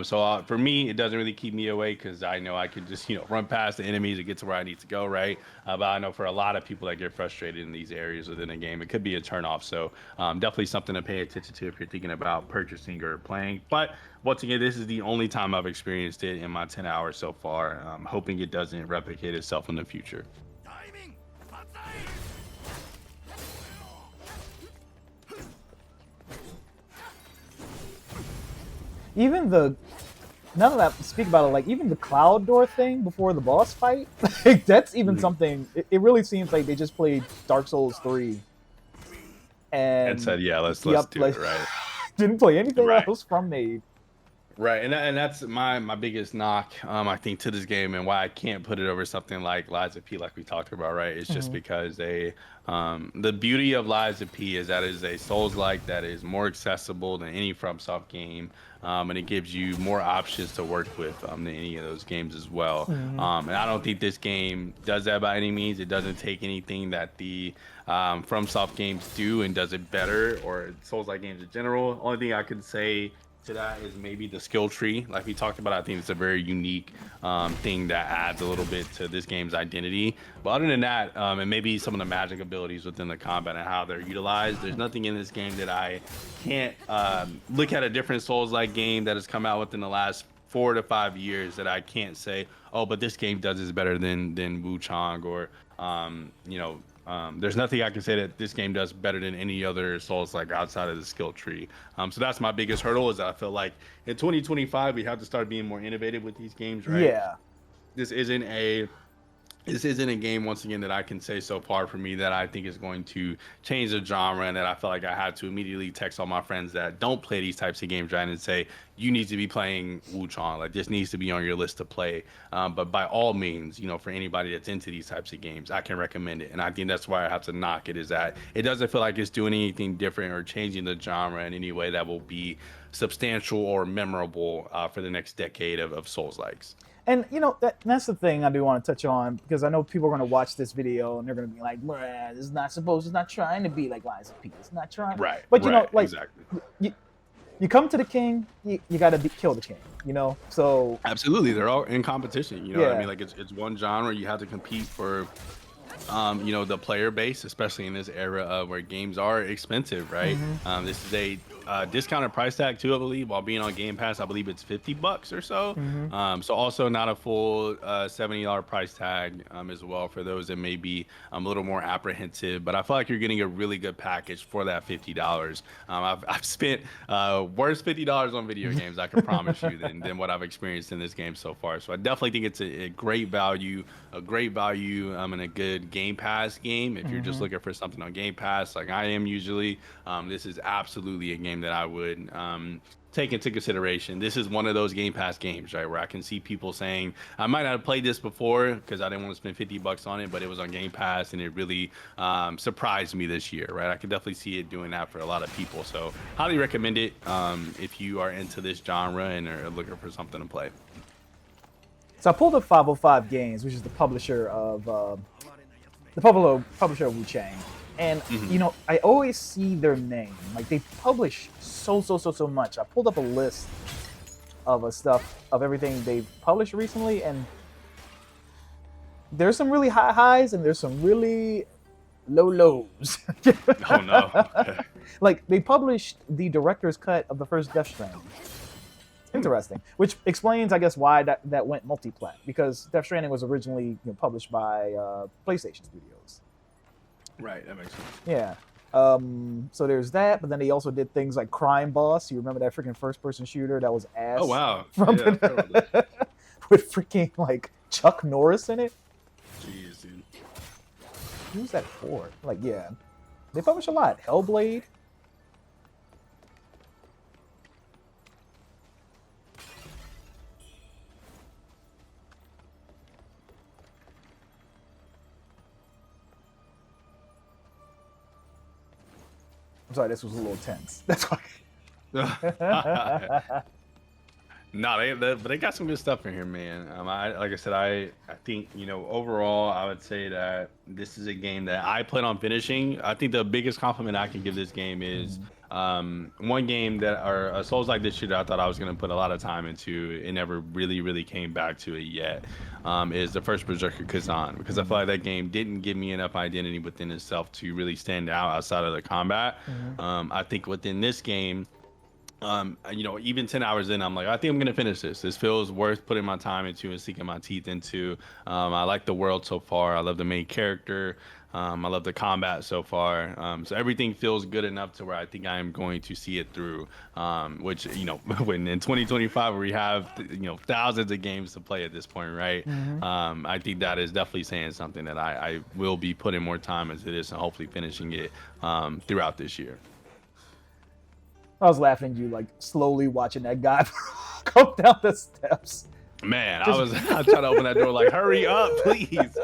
So for me, it doesn't really keep me away because I know I could just, run past the enemies and get to where I need to go, right? But I know for a lot of people that get frustrated in these areas within a game, it could be a turnoff. So definitely something to pay attention to if you're thinking about purchasing or playing. But once again, this is the only time I've experienced it in my 10 hours so far. I'm hoping it doesn't replicate itself in the future. Even the None of that speak about it. Like even the cloud door thing before the boss fight, like, that's even Mhm. something. It really seems like they just played Dark Souls 3 And and said, yeah, let's yep, do like it, right? didn't play anything Right. else from made. Right, and that's my biggest knock, I think, to this game, and why I can't put it over something like Lies of P, like we talked about, right? It's just Hmm. because the beauty of Lies of P is that it is a Souls-like that is more accessible than any FromSoft game, and it gives you more options to work with than any of those games as well. Hmm. And I don't think this game does that by any means. It doesn't take anything that the FromSoft games do and does it better, or Souls-like games in general. Only thing I could say to that is maybe the skill tree, like we talked about. I think it's a very unique thing that adds a little bit to this game's identity. But other than that, and maybe some of the magic abilities within the combat and how they're utilized, there's nothing in this game that I can't look at a different Souls-like game that has come out within the last 4 to 5 years that I can't say, oh, but this game does this better than Wuchang, or there's nothing I can say that this game does better than any other Souls like outside of the skill tree. So that's my biggest hurdle, is that I feel like in 2025 we have to start being more innovative with these games, right? Yeah. This isn't a this isn't a game, once again, that I can say so far for me that I think is going to change the genre, and that I felt like I had to immediately text all my friends that don't play these types of games, right, and say, you need to be playing Wuchang. Like, this needs to be on your list to play. But by all means, for anybody that's into these types of games, I can recommend it. And I think that's why I have to knock it, is that it doesn't feel like it's doing anything different or changing the genre in any way that will be substantial or memorable for the next decade of Souls-likes. And that's the thing I do want to touch on, because I know people are going to watch this video and they're going to be like, "Bruh, this is not supposed. It's not trying to be like Lies of P. It's not trying." Right, But right, like exactly. you come to the king, you got to kill the king. So Absolutely, they're all in competition. You know what I yeah. mean? Like, it's one genre. You have to compete for, the player base, especially in this era where games are expensive, right? Hmm. This is a discounted price tag too, I believe. While being on Game Pass, I believe it's $50 or so. Hmm. So also not a full $70 price tag as well for those that may be a little more apprehensive. But I feel like you're getting a really good package for that $50. I've spent worse $50 on video games, I can promise you, than what I've experienced in this game so far. So I definitely think it's a great value, and a good Game Pass game. If you're just Hmm. looking for something on Game Pass, like I am usually, this is absolutely a game that I would take into consideration. This is one of those Game Pass games, right, where I can see people saying, I might not have played this before because I didn't want to spend $50 on it, but it was on Game Pass and it really surprised me this year, right? I can definitely see it doing that for a lot of people. So highly recommend it if you are into this genre and are looking for something to play. So I pulled up 505 Games, which is the publisher of publisher of Wuchang, and you know I always see their name. Like they publish so much. I pulled up a list of stuff of everything they've published recently, and there's some really high highs and there's some really low lows. Oh no. Okay. Like they published the director's cut of the first Death Stranding. Interesting, which explains, I guess, why that went multi-plat, because Death Stranding was originally published by PlayStation Studios. Right, that makes sense. Yeah. So there's that, but then they also did things like Crime Boss. You remember that freaking first-person shooter that was ass? Oh wow. From Yeah, with freaking like Chuck Norris in it. Jeez, dude. Who's that for? Like, yeah, they publish a lot. Hellblade. I'm sorry, this was a little tense. That's why. No, but they got some good stuff in here, man. Like I said, I think overall, I would say that this is a game that I plan on finishing. I think the biggest compliment I can give this game is one game or a Souls like this shooter I thought I was gonna put a lot of time into. It never really came back to it yet. Is the first Berserker Kazan, because I feel like that game didn't give me enough identity within itself to really stand out outside of the combat. I think within this game, even 10 hours in, I'm like, I think I'm gonna finish this. This feels worth putting my time into and sinking my teeth into. I like the world so far. I love the main character. I love the combat so far. So everything feels good enough to where I think I am going to see it through. Which when in 2025 where we have thousands of games to play at this point, right? I think that is definitely saying something that I will be putting more time into this and hopefully finishing it throughout this year. I was laughing at you, like slowly watching that guy come down the steps. Man, I was trying to open that door, like, hurry up, please.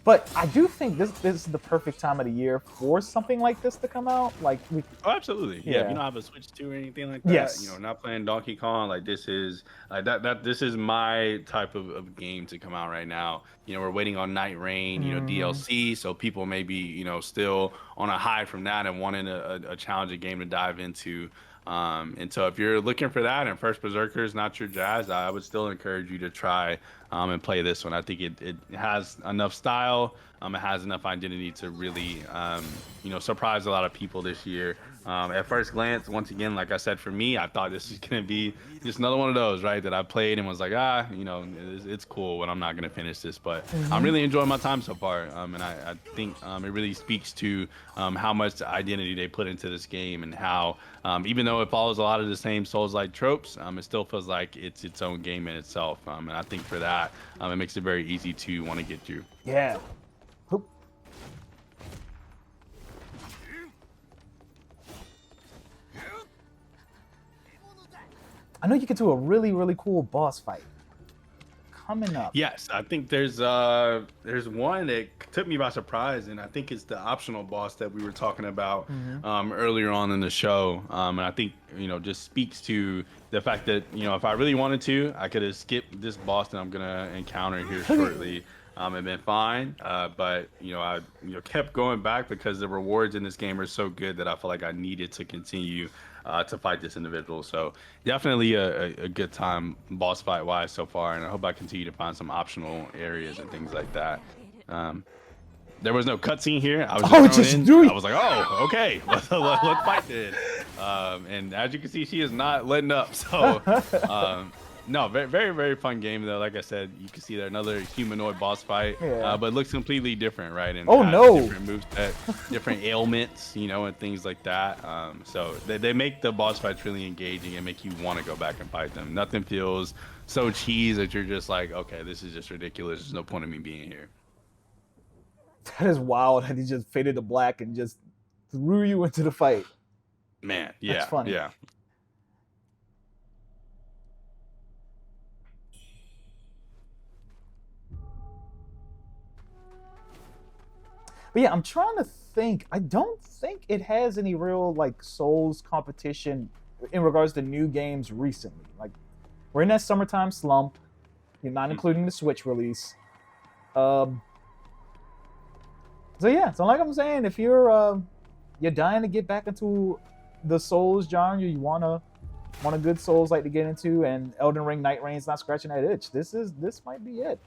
But I do think this is the perfect time of the year for something like this to come out. Like, oh, absolutely. Yeah. If you don't have a Switch 2 or anything like that, yes. Not playing Donkey Kong, like this is like that. This is my type of game to come out right now. We're waiting on Night Rain, DLC, so people may be, still on a high from that and wanting a challenging game to dive into. And so if you're looking for that and First Berserker is not your jazz, I would still encourage you to try and play this one. I think it has enough style. It has enough identity to really, surprise a lot of people this year. At first glance, once again, like I said, for me, I thought this was going to be just another one of those, right, that I played and was like, it's cool, but I'm not going to finish this. But I'm really enjoying my time so far. And I think it really speaks to how much identity they put into this game and how, even though it follows a lot of the same Souls-like tropes, it still feels like it's its own game in itself. And I think for that, it makes it very easy to want to get through. Yeah. I know you get to a really cool boss fight coming up. Yes, I think there's one that took me by surprise, and I think it's the optional boss that we were talking about earlier on in the show. And I think just speaks to the fact that if I really wanted to, I could have skipped this boss that I'm gonna encounter here shortly. And been fine, but I kept going back because the rewards in this game are so good that I feel like I needed to continue to fight this individual. So definitely a good time boss fight wise so far, and I hope I continue to find some optional areas and things like that. There was no cutscene here. I was just thrown in. I was like, oh, okay, let's fight then. And as you can see, she is not letting up. So no, very fun game though. Like I said, you can see there another humanoid boss fight, but it looks completely different, right? And different moveset, different ailments, and things like that. So they make the boss fights really engaging and make you want to go back and fight them. Nothing feels so cheese that you're just like, okay, this is just ridiculous. There's no point in me being here. That is wild. And he just faded to black and just threw you into the fight. Man, yeah, that's funny. Yeah. But yeah, I'm trying to think. I don't think it has any real like Souls competition in regards to new games recently. Like, we're in that summertime slump. You're not including the Switch release. So yeah, so like I'm saying, if you're dying to get back into the Souls genre, you want a good Souls like to get into, and Elden Ring Night Rain's not scratching that itch. This might be it.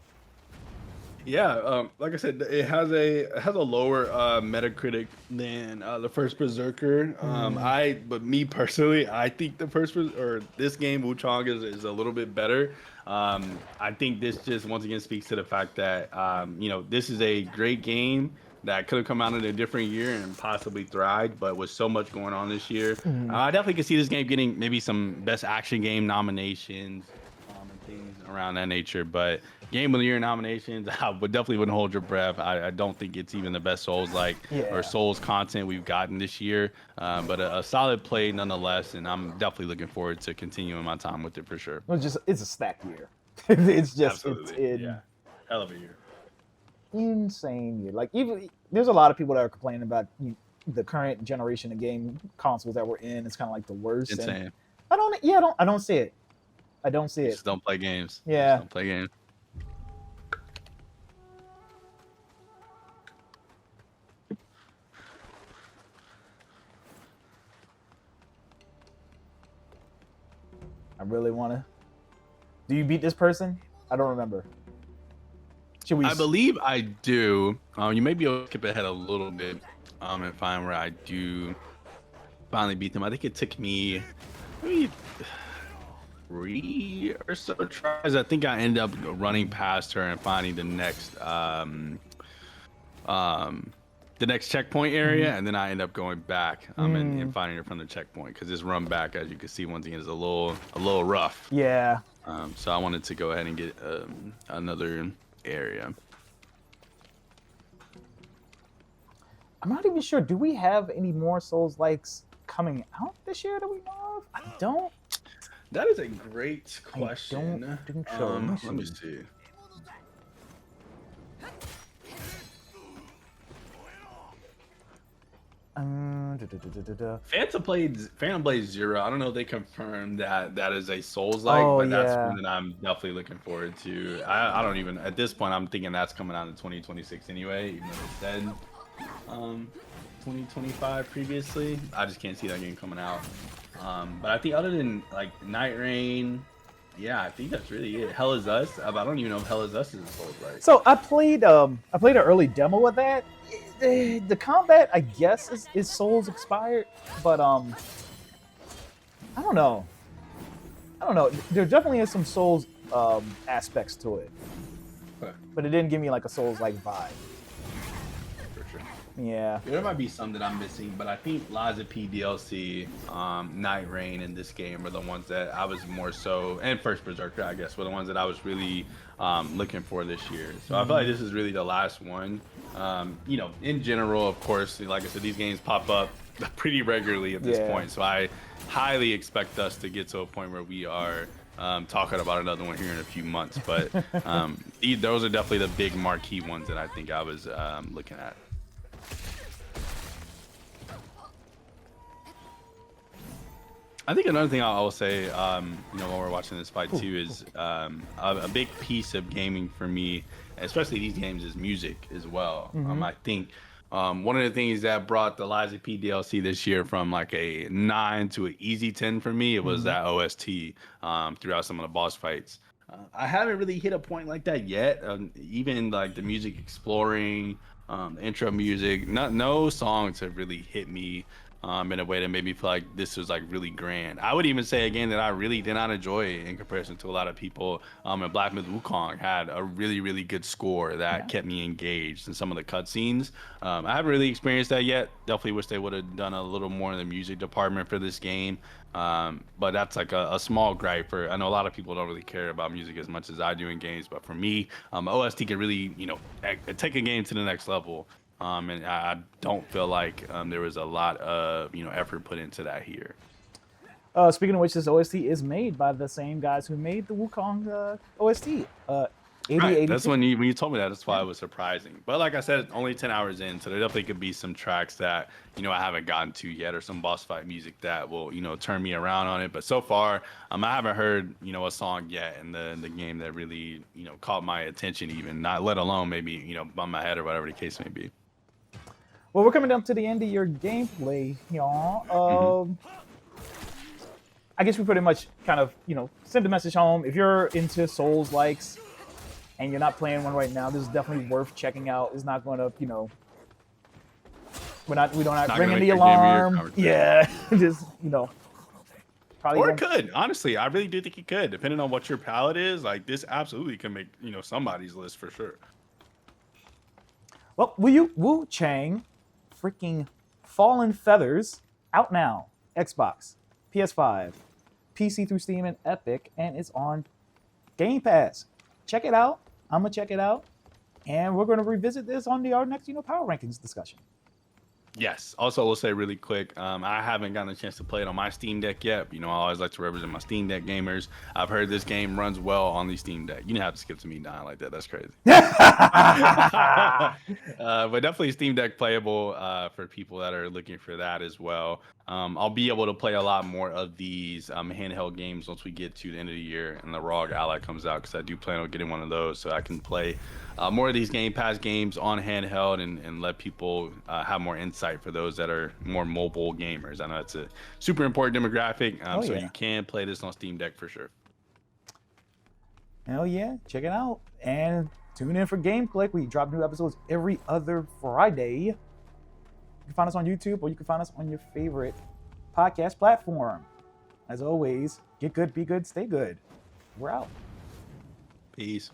Yeah, like I said, it has a lower Metacritic than the first Berserker. But me personally, I think this game Wuchang is a little bit better. I think this just once again speaks to the fact that this is a great game that could have come out in a different year and possibly thrived, but with so much going on this year, I definitely could see this game getting maybe some Best Action Game nominations and things around that nature. But Game of the Year nominations, I wouldn't hold your breath. I don't think it's even the best Souls-like or Souls content we've gotten this year, but a solid play nonetheless, and I'm definitely looking forward to continuing my time with it for sure. It's a stacked year. It's just yeah, hell of a year. Insane year. Like, even there's a lot of people that are complaining about the current generation of game consoles that we're in. It's kind of like the worst. Insane. And I don't see it. I don't see it. Just don't play games. Yeah. Just don't play games. I really want to. Do you beat this person? I don't remember. I believe I do. You may be able to skip ahead a little bit and find where I do finally beat them. I think it took me maybe 3 or so tries. I think I ended up running past her and finding the next checkpoint area, and then I end up going back and finding her from the checkpoint, because this run back, as you can see, once again is a little rough. Yeah. So I wanted to go ahead and get another area. I'm not even sure. Do we have any more Souls likes coming out this year that we know of? I don't. That is a great question. I don't think so. Let me see. Phantom Blade Zero. I don't know if they confirmed that is a Souls-like, but that's one that I'm definitely looking forward to. I don't even, at this point, I'm thinking that's coming out in 2026 anyway, even though they said 2025 previously. I just can't see that game coming out. But I think other than like Night Rain, yeah, I think that's really it. Hell Is Us. I don't even know if Hell Is Us is a Souls-like. So I played an early demo of that. The combat, I guess, is Souls expired, but I don't know. There definitely is some Souls aspects to it, but it didn't give me like a Souls-like vibe. For sure. Yeah. There might be some that I'm missing, but I think Liza P DLC, Night Rain, and this game are the ones that I was more so, and First Berserker, I guess, were the ones that I was really looking for this year. So I feel like this is really the last one. In general, of course, like I said, these games pop up pretty regularly at this point. So I highly expect us to get to a point where we are talking about another one here in a few months. But those are definitely the big marquee ones that I think I was looking at. I think another thing I will say, while we're watching this fight too, is a big piece of gaming for me, especially these games, is music as well. I think one of the things that brought the Liza P DLC this year from like a 9 to an easy 10 for me, it was that OST throughout some of the boss fights. I haven't really hit a point like that yet. Even like the music exploring, intro music, no songs have really hit me in a way that made me feel like this was like really grand. I would even say again that I really did not enjoy in comparison to a lot of people. And Black Myth Wukong had a really, really good score that kept me engaged in some of the cutscenes. I haven't really experienced that yet. Definitely wish they would have done a little more in the music department for this game. But that's like a small gripe. I know a lot of people don't really care about music as much as I do in games, but for me, OST can really, take a game to the next level. And I don't feel like there was a lot of effort put into that here. Speaking of which, this OST is made by the same guys who made the Wukong OST. 80, Right. 82. That's when you told me that. That's why it was surprising. But like I said, only 10 hours in, so there definitely could be some tracks that I haven't gotten to yet, or some boss fight music that will turn me around on it. But so far, I haven't heard a song yet in the game that really caught my attention, even not let alone maybe bump my head or whatever the case may be. Well, we're coming down to the end of your gameplay, y'all. I guess we pretty much kind of, send a message home. If you're into Souls likes and you're not playing one right now, this is definitely worth checking out. It's not going to, we don't ring the alarm. Yeah, just probably. Or it could, honestly, I really do think it could, depending on what your palate is. Like this, absolutely can make somebody's list for sure. Well, Wuchang freaking Fallen Feathers out now. Xbox, PS5, PC through Steam and Epic, and it's on Game Pass. Check it out. I'm gonna check it out, and we're gonna revisit this on our next Power Rankings discussion. Yes. Also, we'll say really quick, I haven't gotten a chance to play it on my Steam Deck yet. I always like to represent my Steam Deck gamers. I've heard this game runs well on the Steam Deck. You didn't have to skip to me dying like that. That's crazy. But definitely Steam Deck playable for people that are looking for that as well. I'll be able to play a lot more of these handheld games once we get to the end of the year and the ROG Ally comes out, because I do plan on getting one of those so I can play more of these Game Pass games on handheld and let people have more insight for those that are more mobile gamers. I know it's a super important demographic, so you can play this on Steam Deck for sure. Hell yeah, check it out. And tune in for Game Clique. We drop new episodes every other Friday. You can find us on YouTube, or you can find us on your favorite podcast platform. As always, get good, be good, stay good. We're out. Peace.